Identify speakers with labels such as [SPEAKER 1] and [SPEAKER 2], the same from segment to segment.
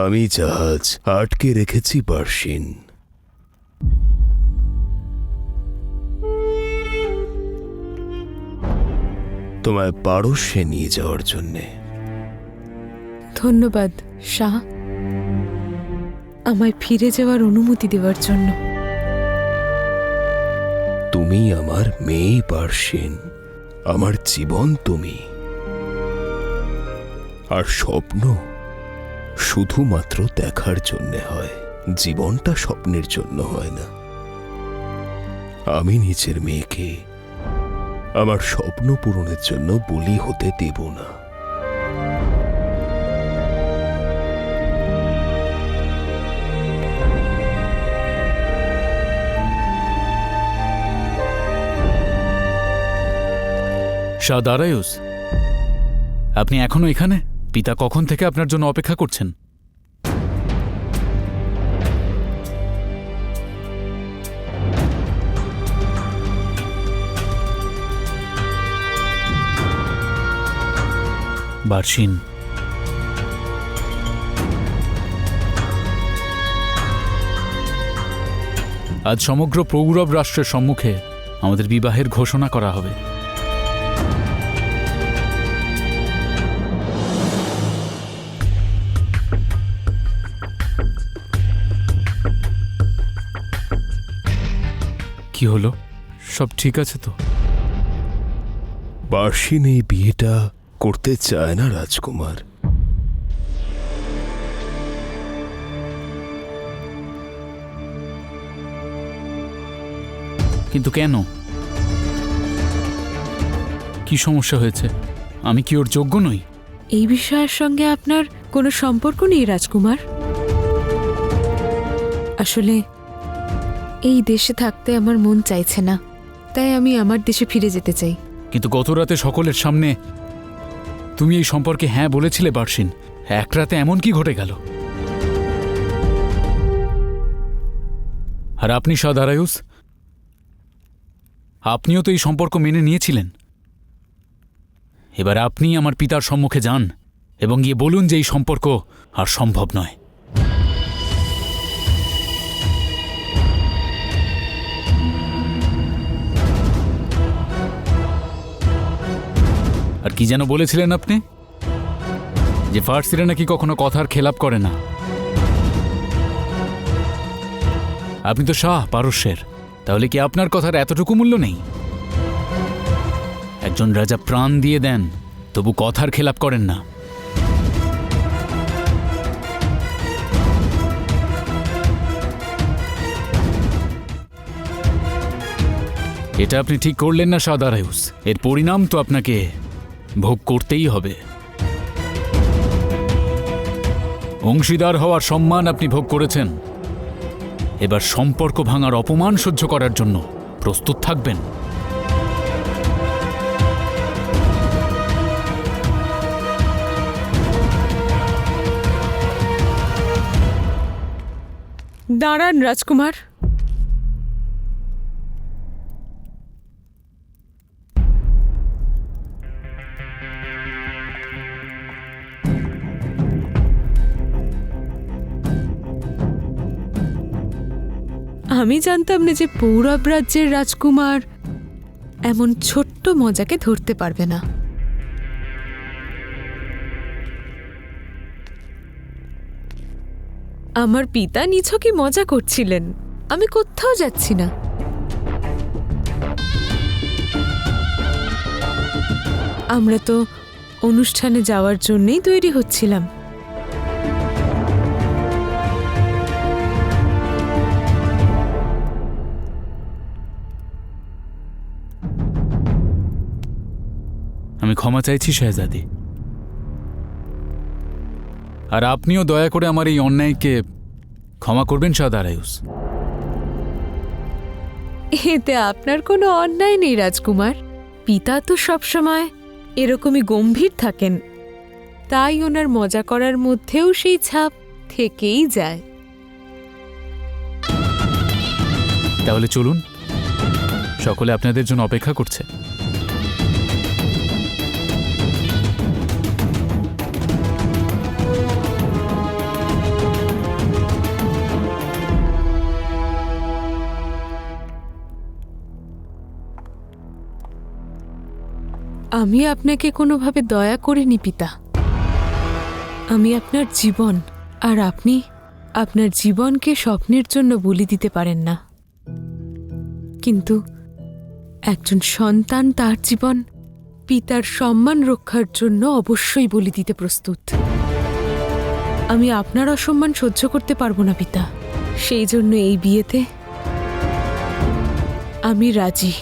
[SPEAKER 1] আমি জাহাজ আটকে রেখেছি বার্শিন। তোমায় পারস্যে নিয়ে যাওয়ার জন্যে।
[SPEAKER 2] ধন্যবাদ শাহ, আমায় ফিরে যাওয়ার অনুমতি দেওয়ার জন্য।
[SPEAKER 1] তুমি আমার মেয়ে বার্শিন, আমার জীবন তুমি। আর স্বপ্ন শুধুমাত্র দেখার জন্যে হয়, জীবনটা স্বপ্নের জন্য হয় না। আমি নিজের মেয়েকে আমার স্বপ্ন পূরণের জন্য বলি হতে দেব না।
[SPEAKER 3] শাহ দারায়ুস, আপনি এখনো এখানে? পিতা কখন থেকে আপনার জন্য অপেক্ষা করছেন। বার্শিন, আজ সমগ্র পৌরব রাষ্ট্রের সম্মুখে আমাদের বিবাহের ঘোষণা করা হবে। কি হলো, সব ঠিক আছে তো?
[SPEAKER 1] বার্শিন এই বিয়েটা করতে চায় না রাজকুমার।
[SPEAKER 3] কিন্তু কেন? কি সমস্যা হয়েছে? আমি কি ওর যোগ্য নই?
[SPEAKER 2] এই বিষয়ের সঙ্গে আপনার কোনো সম্পর্ক নেই রাজকুমার। আসলে এই দেশে থাকতে আমার মন চাইছে না, তাই আমি আমার দেশে ফিরে যেতে চাই।
[SPEAKER 3] কিন্তু গত রাতে সকলের সামনে তুমি এই সম্পর্কে হ্যাঁ বলেছিলে বার্শিন। এক রাতে এমন কি ঘটে গেল? আর আপনি শাহ দারায়ুস, আপনিও তো এই সম্পর্ক মেনে নিয়েছিলেন। এবার আপনি আমার পিতার সম্মুখে যান এবং গিয়ে বলুন যে এই সম্পর্ক আর সম্ভব নয়। আর কি যেন বলেছিলেন আপনি, যে ফার্সিরা নাকি কখনো কথার খেলাপ করে না। আপনি তো শাহ পারস্যের, তাহলে কি আপনার কথার এতটুকু মূল্য নেই? একজন রাজা প্রাণ দিয়ে দেন, তবু কথার খেলাপ করেন না। এটা আপনি ঠিক করলেন না শাহ দারায়ুস। এর পরিণাম তো আপনাকে ভোগ করতেই হবে। অংশীদার হওয়ার সম্মান আপনি ভোগ করেছেন, এবার সম্পর্ক ভাঙার অপমান সহ্য করার জন্য প্রস্তুত থাকবেন।
[SPEAKER 2] দাঁড়ান রাজকুমার, আমি জানতাম না যে পৌরব রাজ্যের রাজকুমার এমন ছোট্ট মজাকে ধরতে পারবে না। আমার পিতা নিছকই মজা করছিলেন, আমি কোথাও যাচ্ছি না। আমরা তো অনুষ্ঠানে যাওয়ার জন্যই তৈরি হচ্ছিলাম।
[SPEAKER 3] আমি ক্ষমা চাইছি শেহজাদি, আর আপনিও দয়া করে আমার এই অন্যায়কে ক্ষমা করবেন শাহ দারায়ুস।
[SPEAKER 2] এতে আপনার কোনো অন্যায় নেই রাজকুমার। পিতা তো সবসময় এরকমই গম্ভীর থাকেন, তাই ওনার মজা করার মধ্যেও সেই ছাপ থেকেই যায়।
[SPEAKER 3] তাহলে চলুন, সকলে আপনাদের জন্য অপেক্ষা করছে।
[SPEAKER 2] আমি আপনাকে কোনোভাবে দয়া করিনি পিতা। আমি আপনার জীবন, আর আপনি আপনার জীবনকে স্বপ্নের জন্য বলি দিতে পারেন না। কিন্তু একজন সন্তান তার জীবন পিতার সম্মান রক্ষার জন্য অবশ্যই বলি দিতে প্রস্তুত। আমি আপনার অসম্মান সহ্য করতে পারবো না পিতা। সেই জন্য এই বিয়েতে আমি রাজি।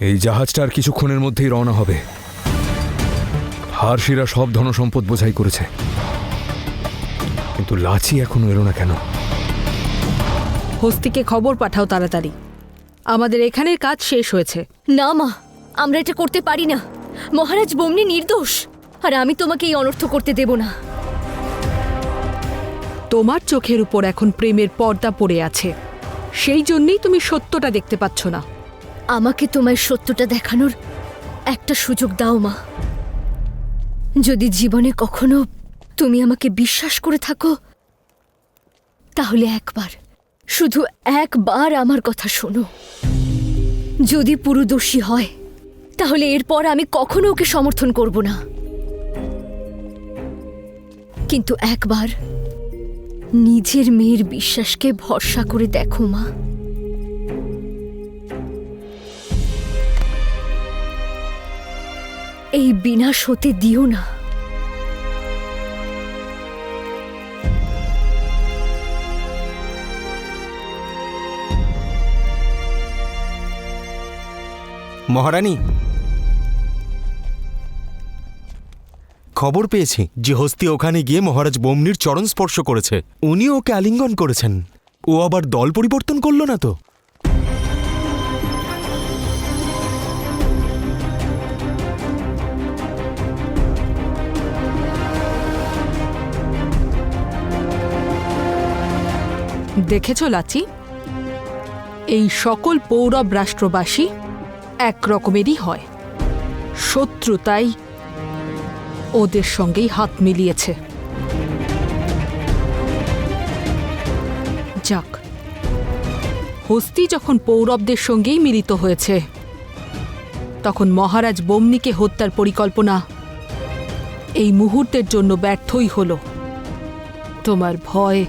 [SPEAKER 4] এই জাহাজটা আর কিছুক্ষণের মধ্যেই রওনা হবে। ফার্সিরা সব ধনসম্পদ বোঝাই করেছে, কিন্তু লাচি এখনো এলো না কেন?
[SPEAKER 5] হস্তিকে খবর পাঠাও তাড়াতাড়ি, আমাদের এখানের কাজ শেষ হয়েছে।
[SPEAKER 6] না মা, আমরা এটা করতে পারি না। মহারাজ বমনি নির্দোষ, আর আমি তোমাকে এই অনর্থ করতে দেব না।
[SPEAKER 5] তোমার চোখের উপর এখন প্রেমের পর্দা পড়ে আছে, সেই জন্যই তুমি সত্যটা দেখতে পাচ্ছ না।
[SPEAKER 6] আমাকে তোমার সত্যটা দেখানোর একটা সুযোগ দাও মা। যদি জীবনে কখনো তুমি আমাকে বিশ্বাস করে থাকো, তাহলে একবার, শুধু একবার আমার কথা শোনো। যদি পুরো দোষী হয়, তাহলে এরপর আমি কখনো ওকে সমর্থন করব না। কিন্তু একবার নিজের মেয়ের বিশ্বাসকে ভরসা করে দেখো মা। এই বিনাশ হতে দিও না।
[SPEAKER 7] মহারানী, খবর পেয়েছি যে হস্তি ওখানে গিয়ে মহারাজ বমনির চরণ স্পর্শ করেছে। উনি ওকে আলিঙ্গন করেছেন। ও আবার দল পরিবর্তন করলো না তো?
[SPEAKER 5] দেখেছ লাচি, এই সকল পৌরব রাষ্ট্রবাসী এক রকমেরই হয়। শত্রুতাই ওদের সঙ্গেই হাত মিলিয়েছে। যাক, হস্তি যখন পৌরবদের সঙ্গেই মিলিত হয়েছে, তখন মহারাজ বমনিকে হত্যার পরিকল্পনা এই মুহূর্তের জন্য ব্যর্থই হল। তোমার ভয়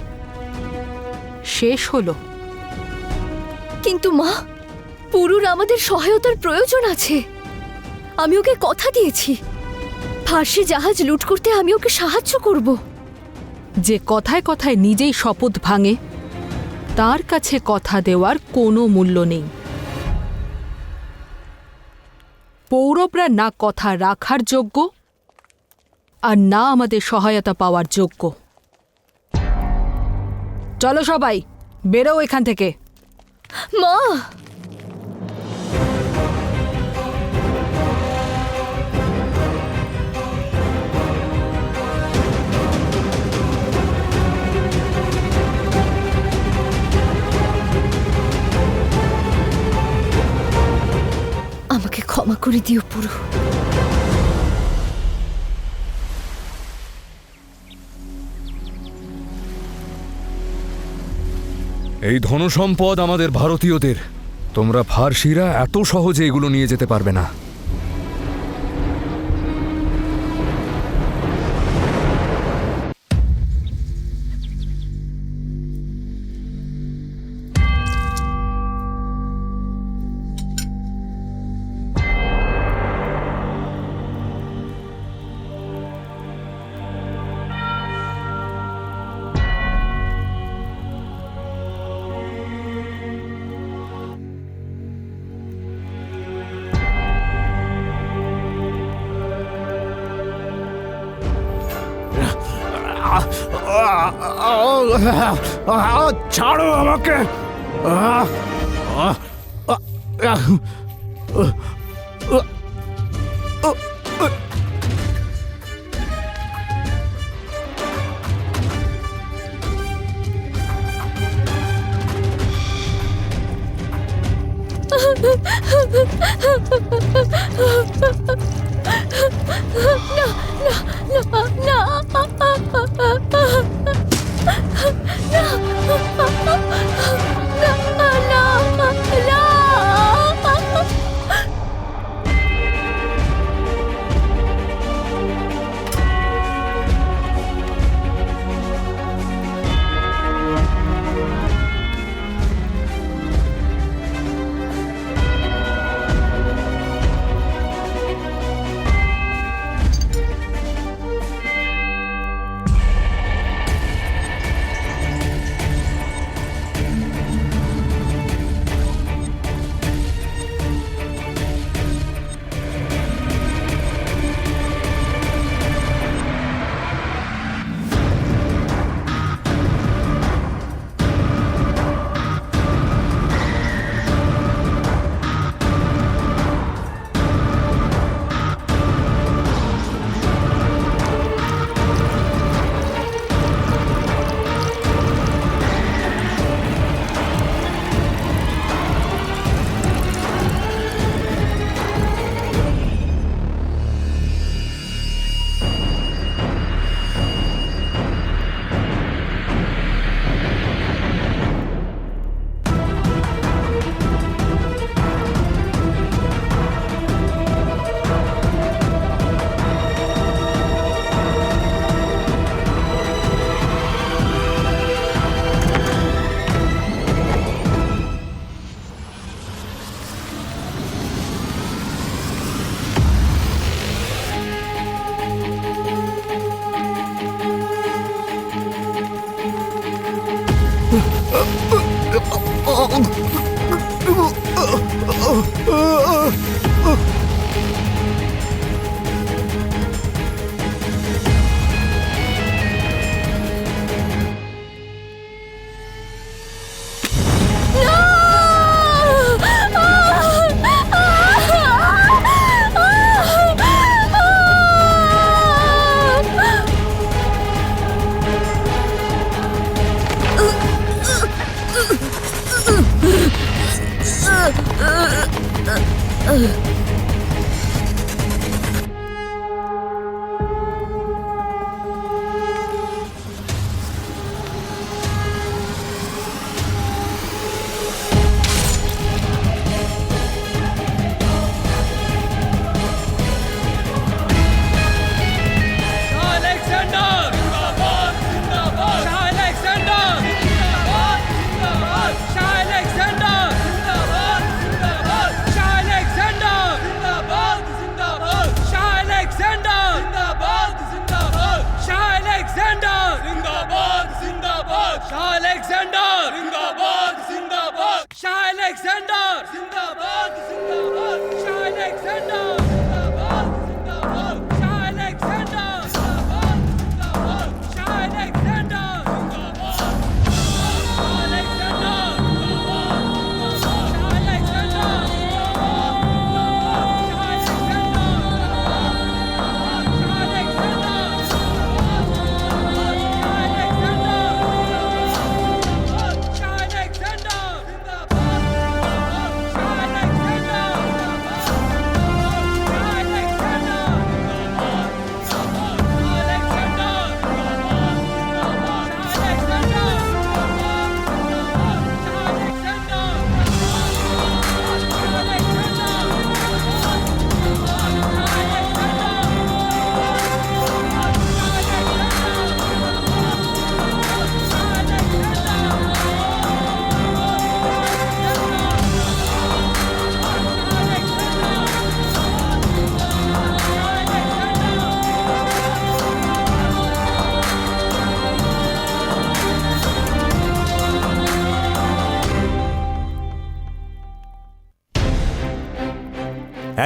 [SPEAKER 5] শেষ হলো।
[SPEAKER 6] কিন্তু মা, পুরুর আমাদের সহায়তার প্রয়োজন আছে। আমি ওকে কথা দিয়েছি, ফার্সি জাহাজ লুট করতে আমি ওকে সাহায্য করব।
[SPEAKER 5] যে কথায় কথায় নিজেই শপথ ভাঙে, তার কাছে কথা দেওয়ার কোনো মূল্য নেই। পৌরবরা না কথা রাখার যোগ্য, আর না আমাদের সহায়তা পাওয়ার যোগ্য। চলো সবাই, বেরো এখান থেকে।
[SPEAKER 6] মা, আমাকে ক্ষমা করে দিও পুরু।
[SPEAKER 4] এই ধনসম্পদ আমাদের ভারতীয়দের। তোমরা ফার্সিরা এত সহজে এগুলো নিয়ে যেতে পারবে না।
[SPEAKER 3] ছাড়ো আমাকে।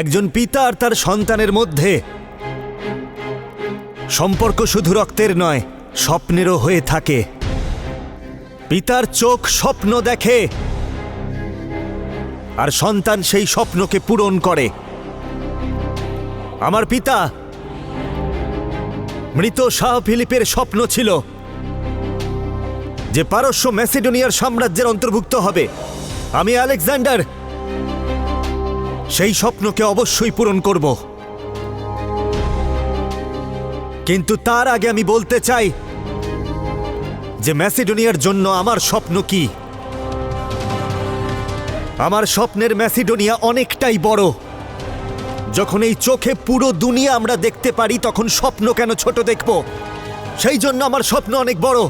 [SPEAKER 8] একজন পিতা আর তার সন্তানের মধ্যে সম্পর্ক শুধু রক্তের নয়, স্বপ্নেরও হয়ে থাকে। পিতার চোখ স্বপ্ন দেখে আর সন্তান সেই স্বপ্নকে পূরণ করে। আমার পিতা মৃত শাহ ফিলিপের স্বপ্ন ছিল যে পারস্য ম্যাসিডোনিয়ার সাম্রাজ্যের অন্তর্ভুক্ত হবে। আমি আলেকজান্ডার সেই স্বপ্নকে অবশ্যই পূরণ করব। কিন্তু তার আগে আমি বলতে চাই যে ম্যাসিডোনিয়ার জন্য আমার স্বপ্ন কি। আমার স্বপ্নের ম্যাসিডোনিয়া অনেকটাই বড়। যখন এই চোখে পুরো দুনিয়া আমরা দেখতে পারি তখন স্বপ্ন কেন ছোট দেখব? সেই জন্য আমার স্বপ্ন অনেক বড়।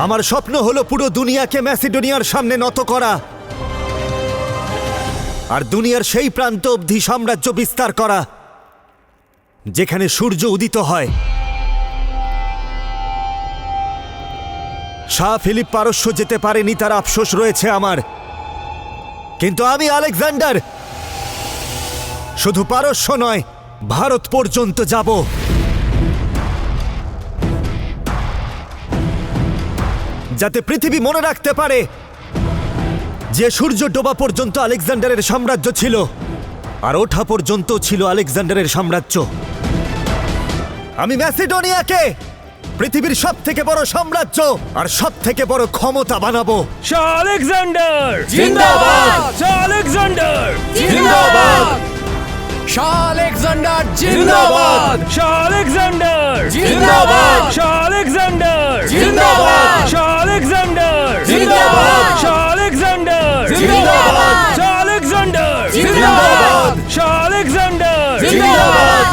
[SPEAKER 8] আমার স্বপ্ন হলো পুরো দুনিয়াকে ম্যাসিডোনিয়ার সামনে নত করা আর দুনিয়ার সেই প্রান্ত অবধি সাম্রাজ্য বিস্তার করা যেখানে সূর্য উদিত হয়। শাহ ফিলিপ পারস্য যেতে পারেনি, তার আফসোস রয়েছে আমার। কিন্তু আমি আলেকজান্ডার শুধু পারস্য নয়, ভারত পর্যন্ত যাব। যাতে পৃথিবী মনে রাখতে পারে যে সূর্য ডোবা পর্যন্ত আলেকজান্ডারের সাম্রাজ্য ছিল আর ওঠা পর্যন্ত ছিল আলেকজান্ডারের সাম্রাজ্য। আমি ম্যাসিডোনিয়াকে পৃথিবীর সবথেকে বড় সাম্রাজ্য আর সবথেকে বড় ক্ষমতা বানাবো।
[SPEAKER 3] শাহ আলেকজান্ডার জিন্দাবাদ! শাহ আলেকজান্ডার জিন্দাবাদ!
[SPEAKER 9] শাহ আলেকজান্ডার জিন্দাবাদ!
[SPEAKER 3] শাহ আলেকজান্ডার
[SPEAKER 9] জিন্দাবাদ!
[SPEAKER 3] শাহ আলেকজান্ডার
[SPEAKER 9] জিন্দাবাদ!
[SPEAKER 3] শাহ আলেকজান্ডার
[SPEAKER 9] জিন্দাবাদ!
[SPEAKER 3] শাহ আলেকজান্ডার
[SPEAKER 9] জিন্দাবাদ!
[SPEAKER 3] শাহ আলেকজান্ডার
[SPEAKER 9] জিন্দাবাদ!
[SPEAKER 3] শাহ আলেকজান্ডার
[SPEAKER 9] জিন্দাবাদ!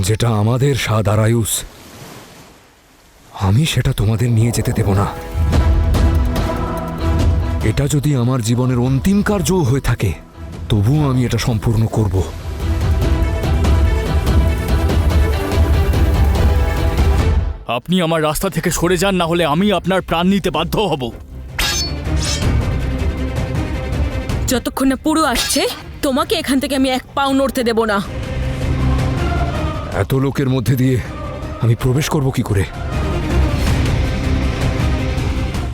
[SPEAKER 4] যেটা আমাদের শাহ দারায়ুস, আমি সেটা তোমাদের নিয়ে যেতে দেব না। এটা যদি আমার জীবনের অন্তিম কার্যও হয়ে থাকে তবুও আমি এটা সম্পূর্ণ করব।
[SPEAKER 3] আপনি আমার রাস্তা থেকে সরে যান, না হলে আমি আপনার প্রাণ নিতে বাধ্য হব।
[SPEAKER 10] যতক্ষণ না পুরো আসছে তোমাকে এখান থেকে আমি এক পাও নড়তে দেব না।
[SPEAKER 4] এত লোকের মধ্যে দিয়ে আমি প্রবেশ করব কি করে?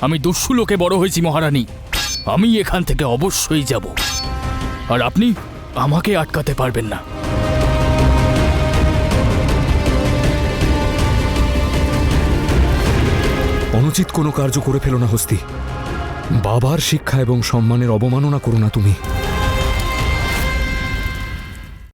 [SPEAKER 3] আমি দস্যু লোকে বড় হয়েছি মহারানী, আমি এখান থেকে অবশ্যই যাব, আর আপনি আমাকে আটকাতে পারবেন না।
[SPEAKER 4] অনুচিত কোনো কার্য করে ফেলো না হস্তি। বাবার শিক্ষা এবং সম্মানের অবমাননা করো না তুমি।